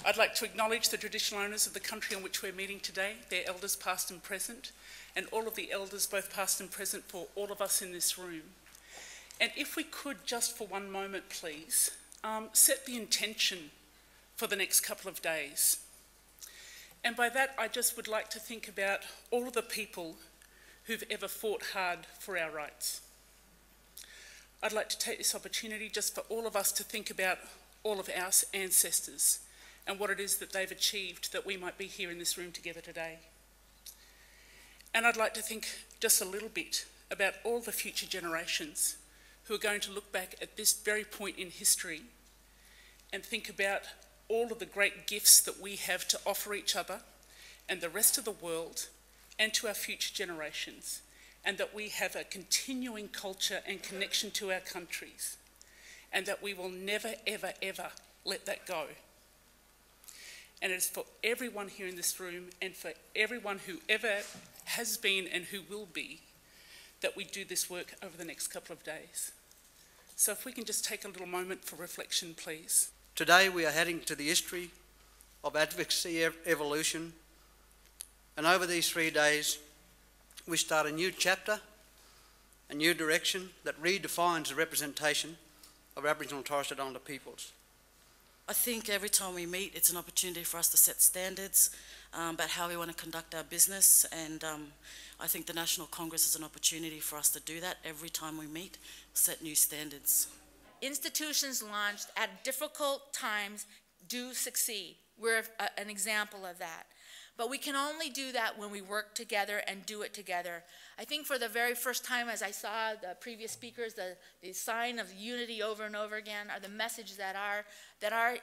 I'd like to acknowledge the traditional owners of the country on which we're meeting today, their elders past and present, and all of the elders both past and present for all of us in this room. And if we could just for one moment please, set the intention for the next couple of days. And by that I just would like to think about all of the people who've ever fought hard for our rights. I'd like to take this opportunity just for all of us to think about all of our ancestors and what it is that they've achieved that we might be here in this room together today. And I'd like to think just a little bit about all the future generations who are going to look back at this very point in history and think about all of the great gifts that we have to offer each other and the rest of the world and to our future generations, and that we have a continuing culture and connection to our countries, and that we will never, ever, ever let that go. And it is for everyone here in this room and for everyone who ever has been and who will be that we do this work over the next couple of days. So if we can just take a little moment for reflection, please. Today we are heading to the history of advocacy evolution, and over these 3 days we start a new chapter, a new direction that redefines the representation of Aboriginal and Torres Strait Islander peoples. I think every time we meet it's an opportunity for us to set standards about how we want to conduct our business, and I think the National Congress is an opportunity for us to do that every time we meet, set new standards. Institutions launched at difficult times do succeed. We're an example of that. But we can only do that when we work together and do it together. I think for the very first time, as I saw the previous speakers, the sign of unity over and over again are the message that our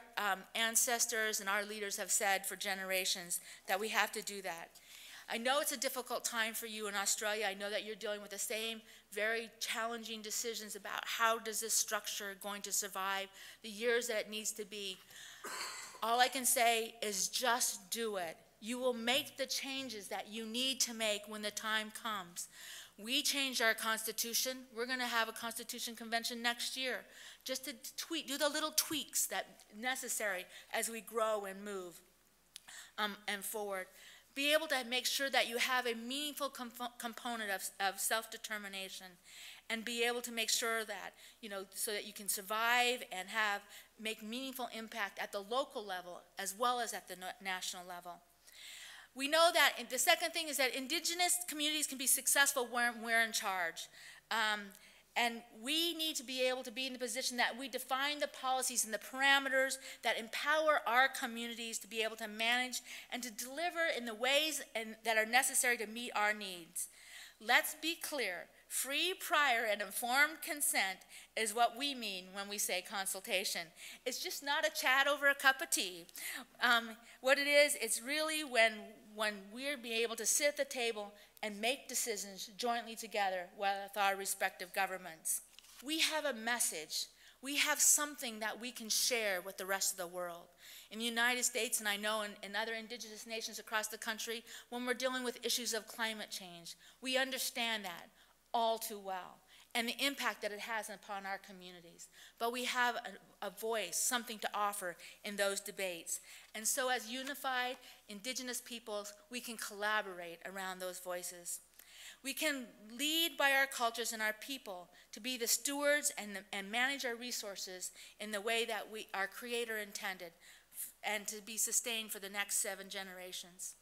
ancestors and our leaders have said for generations, that we have to do that. I know it's a difficult time for you in Australia. I know that you're dealing with the same very challenging decisions about how does this structure going to survive the years that it needs to be. All I can say is just do it. You will make the changes that you need to make when the time comes. We changed our Constitution. We're going to have a Constitution Convention next year just to do the little tweaks that necessary as we grow and move and forward. Be able to make sure that you have a meaningful component of self-determination, and be able to make sure that, so that you can survive and make meaningful impact at the local level as well as at the national level. We know that the second thing is that Indigenous communities can be successful when we're in charge. And we need to be able to be in the position that we define the policies and the parameters that empower our communities to be able to manage and to deliver in the ways that are necessary to meet our needs. Let's be clear. Free, prior, and informed consent is what we mean when we say consultation. It's just not a chat over a cup of tea. What it is, it's really when we're being able to sit at the table and make decisions jointly together with our respective governments. We have a message. We have something that we can share with the rest of the world. In the United States, and I know in other Indigenous nations across the country, when we're dealing with issues of climate change, we understand that all too well, and the impact that it has upon our communities. But we have a voice, something to offer in those debates. And so as unified Indigenous peoples, we can collaborate around those voices. We can lead by our cultures and our people to be the stewards and manage our resources in the way that our Creator intended, and to be sustained for the next 7 generations.